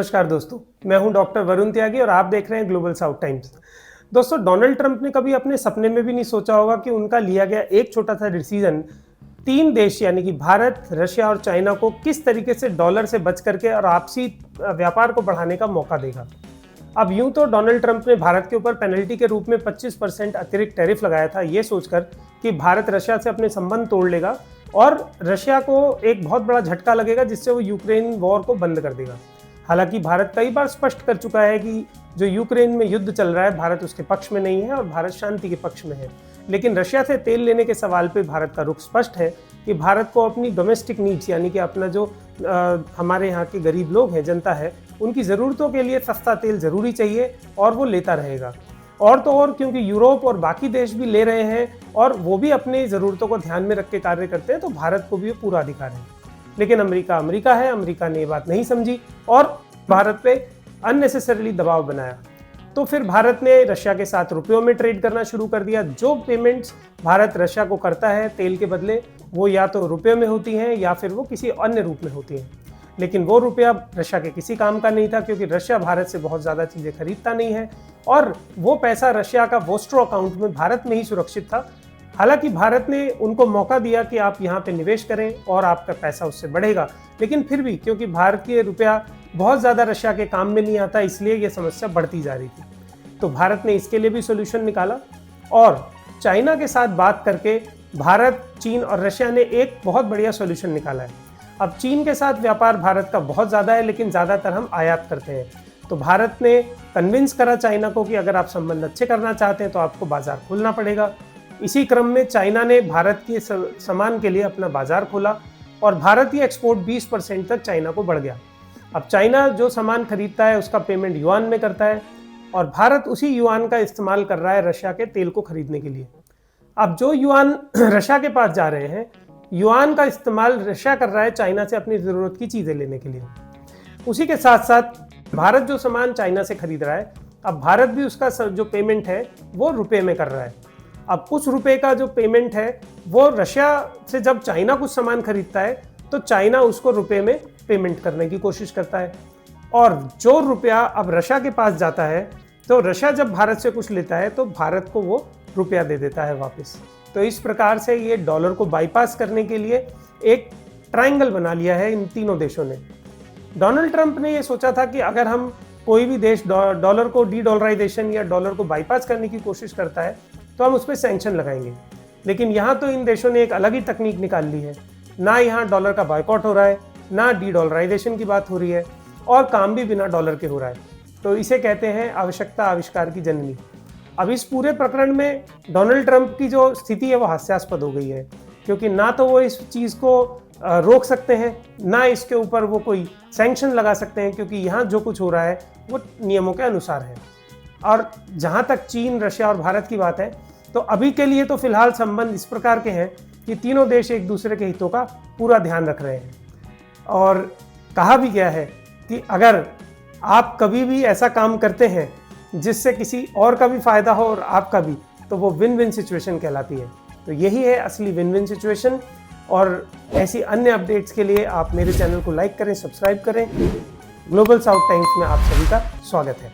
नमस्कार दोस्तों, मैं हूं डॉक्टर वरुण त्यागी और आप देख रहे हैं ग्लोबल साउथ टाइम्स। दोस्तों, डोनाल्ड ट्रंप ने कभी अपने सपने में भी नहीं सोचा होगा कि उनका लिया गया एक छोटा सा डिसीजन 3 देश यानी कि भारत, रशिया और चाइना को किस तरीके से डॉलर से बच करके और आपसी व्यापार को बढ़ाने का मौका देगा। अब यूं तो डोनाल्ड ट्रंप ने भारत के ऊपर पेनल्टी के रूप में 25% अतिरिक्त टैरिफ लगाया था, ये सोचकर कि भारत रशिया से अपने संबंध तोड़ लेगा और रशिया को एक बहुत बड़ा झटका लगेगा जिससे वो यूक्रेन वॉर को बंद कर देगा। हालांकि भारत कई बार स्पष्ट कर चुका है कि जो यूक्रेन में युद्ध चल रहा है भारत उसके पक्ष में नहीं है और भारत शांति के पक्ष में है। लेकिन रशिया से तेल लेने के सवाल पे भारत का रुख स्पष्ट है कि भारत को अपनी डोमेस्टिक नीड्स यानी कि अपना जो हमारे यहाँ के गरीब लोग हैं, जनता है, उनकी ज़रूरतों के लिए सस्ता तेल ज़रूरी चाहिए और वो लेता रहेगा। और तो और क्योंकि यूरोप और बाकी देश भी ले रहे हैं और वो भी अपनी ज़रूरतों को ध्यान में रख के कार्य करते हैं, तो भारत को भी पूरा अधिकार है। लेकिन अमेरिका है, अमेरिका ने ये बात नहीं समझी और भारत पे अननेसेसरीली दबाव बनाया। तो फिर भारत ने रशिया के साथ रुपयों में ट्रेड करना शुरू कर दिया। जो पेमेंट्स भारत रशिया को करता है तेल के बदले, वो या तो रुपये में होती हैं या फिर वो किसी अन्य रूप में होती हैं। लेकिन वो रुपया रशिया के किसी काम का नहीं था क्योंकि रशिया भारत से बहुत ज़्यादा चीज़ें खरीदता नहीं है और वो पैसा रशिया का वोस्ट्रो अकाउंट में भारत में ही सुरक्षित था। हालांकि भारत ने उनको मौका दिया कि आप यहाँ पे निवेश करें और आपका पैसा उससे बढ़ेगा, लेकिन फिर भी क्योंकि भारतीय रुपया बहुत ज़्यादा रशिया के काम में नहीं आता, इसलिए ये समस्या बढ़ती जा रही थी। तो भारत ने इसके लिए भी सोल्यूशन निकाला और चाइना के साथ बात करके भारत, चीन और रशिया ने एक बहुत बढ़िया सोल्यूशन निकाला है। अब चीन के साथ व्यापार भारत का बहुत ज़्यादा है, लेकिन ज़्यादातर हम आयात करते हैं। तो भारत ने कन्विंस करा चाइना को कि अगर आप संबंध अच्छे करना चाहते हैं तो आपको बाजार खोलना पड़ेगा। इसी क्रम में चाइना ने भारत के सामान के लिए अपना बाजार खोला और भारतीय एक्सपोर्ट 20% तक चाइना को बढ़ गया। अब चाइना जो सामान खरीदता है उसका पेमेंट युआन में करता है और भारत उसी युआन का इस्तेमाल कर रहा है रशिया के तेल को खरीदने के लिए। अब जो युआन रशिया के पास जा रहे हैं, युआन का इस्तेमाल रशिया कर रहा है चाइना से अपनी ज़रूरत की चीज़ें लेने के लिए। उसी के साथ साथ भारत जो सामान चाइना से खरीद रहा है, अब भारत भी उसका जो पेमेंट है वो रुपये में कर रहा है। अब उस रुपये का जो पेमेंट है वो रशिया से जब चाइना कुछ सामान खरीदता है तो चाइना उसको रुपये में पेमेंट करने की कोशिश करता है और जो रुपया अब रशिया के पास जाता है तो रशिया जब भारत से कुछ लेता है तो भारत को वो रुपया दे देता है वापस। तो इस प्रकार से ये डॉलर को बाईपास करने के लिए एक ट्रायंगल बना लिया है इन तीनों देशों ने। डोनाल्ड ट्रंप ने ये सोचा था कि अगर हम कोई भी देश डॉलर को डी डॉलराइजेशन या डॉलर को बाईपास करने की कोशिश करता है तो हम उस पर सैंक्शन लगाएंगे। लेकिन यहाँ तो इन देशों ने एक अलग ही तकनीक निकाल ली है। ना यहाँ डॉलर का बायकॉट हो रहा है, ना डी डॉलराइजेशन की बात हो रही है और काम भी बिना डॉलर के हो रहा है। तो इसे कहते हैं आवश्यकता आविष्कार की जननी। अब इस पूरे प्रकरण में डोनाल्ड ट्रंप की जो स्थिति है वो हास्यास्पद हो गई है क्योंकि ना तो वो इस चीज़ को रोक सकते हैं, ना इसके ऊपर वो कोई सैंक्शन लगा सकते हैं क्योंकि यहाँ जो कुछ हो रहा है वो नियमों के अनुसार है। और जहाँ तक चीन, रशिया और भारत की बात है तो अभी के लिए तो फिलहाल संबंध इस प्रकार के हैं कि तीनों देश एक दूसरे के हितों का पूरा ध्यान रख रहे हैं। और कहा भी गया है कि अगर आप कभी भी ऐसा काम करते हैं जिससे किसी और का भी फायदा हो और आपका भी, तो वो विन विन सिचुएशन कहलाती है। तो यही है असली विन विन सिचुएशन। और ऐसी अन्य अपडेट्स के लिए आप मेरे चैनल को लाइक करें, सब्सक्राइब करें। ग्लोबल साउथ टाइम्स में आप सभी का स्वागत है।